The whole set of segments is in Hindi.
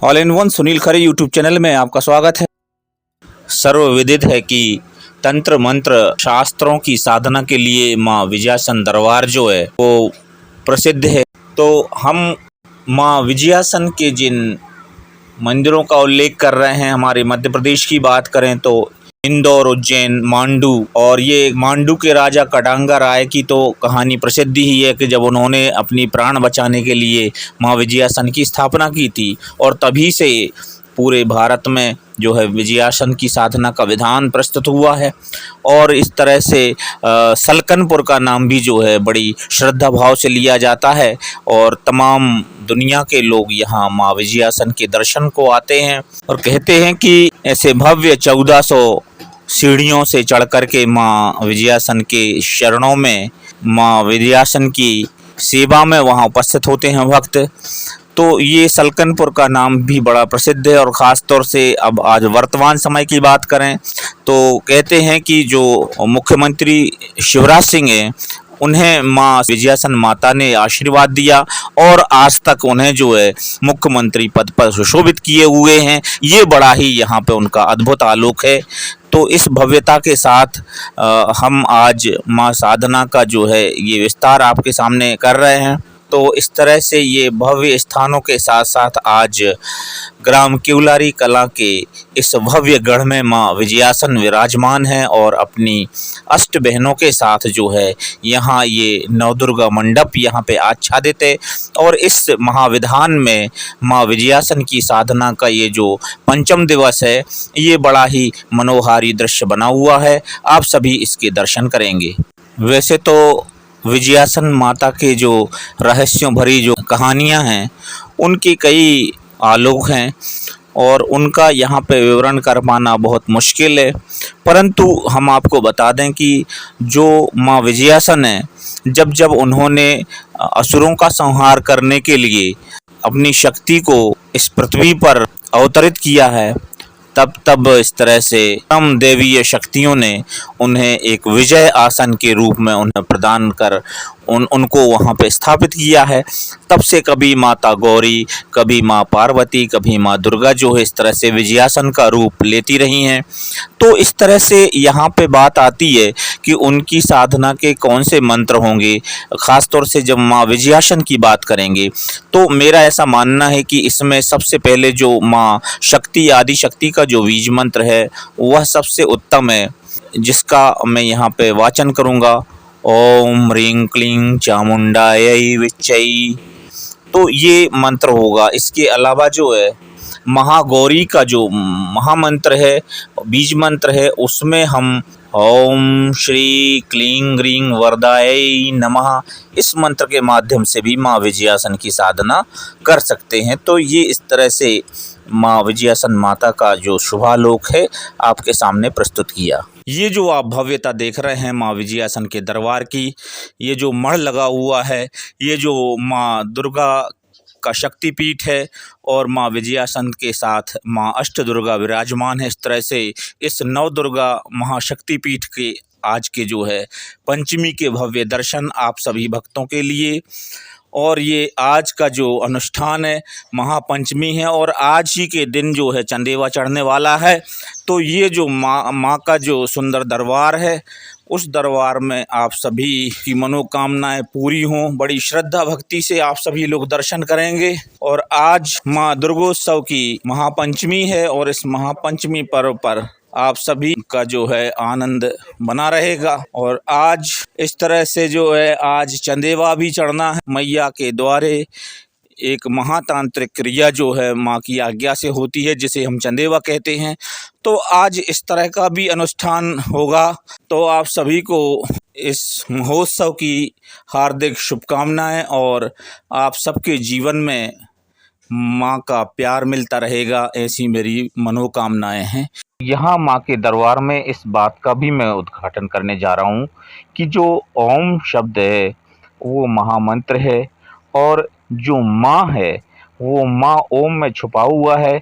All in one Sunil Khare YouTube channel में आपका स्वागत है। सर्वविदित है कि तंत्र मंत्र शास्त्रों की साधना के लिए माँ विजयासन दरबार जो है वो प्रसिद्ध है। तो हम माँ विजयासन के जिन मंदिरों का उल्लेख कर रहे हैं, हमारे मध्य प्रदेश की बात करें तो इंदौर, उज्जैन, मांडू। और ये मांडू के राजा कडांगा राय की तो कहानी प्रसिद्ध ही है कि जब उन्होंने अपनी प्राण बचाने के लिए माँ विजयासन की स्थापना की थी और तभी से पूरे भारत में जो है विजयासन की साधना का विधान प्रस्तुत हुआ है। और इस तरह से सलकनपुर का नाम भी जो है बड़ी श्रद्धा भाव से लिया जाता है और तमाम दुनिया के लोग यहाँ माँ विजयासन के दर्शन को आते हैं और कहते हैं कि ऐसे भव्य 1400 सीढ़ियों से चढ़ कर के माँ विजयासन के शरणों में माँ विजयासन की सेवा में वहाँ उपस्थित होते हैं भक्त। तो ये सलकनपुर का नाम भी बड़ा प्रसिद्ध है। और ख़ास तौर से अब आज वर्तमान समय की बात करें तो कहते हैं कि जो मुख्यमंत्री शिवराज सिंह हैं उन्हें माँ विजयासन माता ने आशीर्वाद दिया और आज तक उन्हें जो है मुख्यमंत्री पद पर सुशोभित किए हुए हैं। ये बड़ा ही यहाँ पे उनका अद्भुत आलोक है। तो इस भव्यता के साथ हम आज माँ साधना का जो है ये विस्तार आपके सामने कर रहे हैं। तो इस तरह से ये भव्य स्थानों के साथ साथ आज ग्राम केवलारी कला के इस भव्य गढ़ में माँ विजयासन विराजमान है और अपनी अष्ट बहनों के साथ जो है यहाँ ये नवदुर्गा मंडप यहाँ पे आच्छादित है। और इस महाविधान में माँ विजयासन की साधना का ये जो पंचम दिवस है ये बड़ा ही मनोहारी दृश्य बना हुआ है। आप सभी इसके दर्शन करेंगे। वैसे तो विजयासन माता के जो रहस्यों भरी जो कहानियाँ हैं उनकी कई आलोक हैं और उनका यहाँ पे विवरण कर पाना बहुत मुश्किल है। परंतु हम आपको बता दें कि जो माँ विजयासन है, जब जब उन्होंने असुरों का संहार करने के लिए अपनी शक्ति को इस पृथ्वी पर अवतरित किया है, तब तब इस तरह से तमाम देवीय शक्तियों ने उन्हें एक विजय आसन के रूप में उन्हें प्रदान कर उनको वहाँ पे स्थापित किया है। तब से कभी माता गौरी, कभी माँ पार्वती, कभी माँ दुर्गा जो है इस तरह से विजयासन का रूप लेती रही हैं। तो इस तरह से यहाँ पे बात आती है कि उनकी साधना के कौन से मंत्र होंगे। ख़ास तौर से जब माँ विजयासन की बात करेंगे तो मेरा ऐसा मानना है कि इसमें सबसे पहले जो माँ शक्ति आदि शक्ति का जो बीज मंत्र है वह सबसे उत्तम है, जिसका मैं यहाँ पे वाचन करूँगा। ओम ह्रीं क्लीं चामुंडायै विच्चै। तो ये मंत्र होगा। इसके अलावा जो है महागौरी का जो महामंत्र है, बीज मंत्र है, उसमें हम ओम श्री क्लीं ग्रीं वरदायै नमः इस मंत्र के माध्यम से भी माँ विजयासन की साधना कर सकते हैं। तो ये इस तरह से माँ विजयासन माता का जो शुभालोक है आपके सामने प्रस्तुत किया। ये जो आप भव्यता देख रहे हैं माँ विजयासन के दरबार की, ये जो मढ़ लगा हुआ है, ये जो माँ दुर्गा का शक्तिपीठ है और माँ विजयासन के साथ माँ अष्ट दुर्गा विराजमान है। इस तरह से इस नव दुर्गा महाशक्तिपीठ के आज के जो है पंचमी के भव्य दर्शन आप सभी भक्तों के लिए। और ये आज का जो अनुष्ठान है महापंचमी है और आज ही के दिन जो है चंदेवा चढ़ने वाला है। तो ये जो माँ का जो सुंदर दरबार है उस दरबार में आप सभी की मनोकामनाएं पूरी हों। बड़ी श्रद्धा भक्ति से आप सभी लोग दर्शन करेंगे। और आज माँ दुर्गोत्सव की महापंचमी है और इस महापंचमी पर्व पर आप सभी का जो है आनंद बना रहेगा। और आज इस तरह से जो है आज चंदेवा भी चढ़ना है मैया के द्वारे। एक महातांत्रिक क्रिया जो है माँ की आज्ञा से होती है जिसे हम चंदेवा कहते हैं। तो आज इस तरह का भी अनुष्ठान होगा। तो आप सभी को इस महोत्सव की हार्दिक शुभकामनाएं और आप सबके जीवन में माँ का प्यार मिलता रहेगा, ऐसी मेरी मनोकामनाएं हैं। यहाँ माँ के दरबार में इस बात का भी मैं उद्घाटन करने जा रहा हूँ कि जो ओम शब्द है वो महामंत्र है और जो माँ है वो माँ ओम में छुपा हुआ है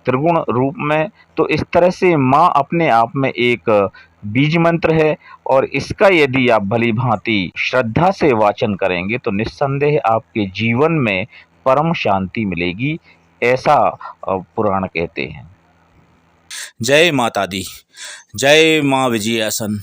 त्रिगुण रूप में। तो इस तरह से माँ अपने आप में एक बीज मंत्र है और इसका यदि आप भली भांति श्रद्धा से वाचन करेंगे तो निस्संदेह आपके जीवन में परम शांति मिलेगी। ऐसा पुराण कहते हैं। जय माता दी, जय माँ विजयासन।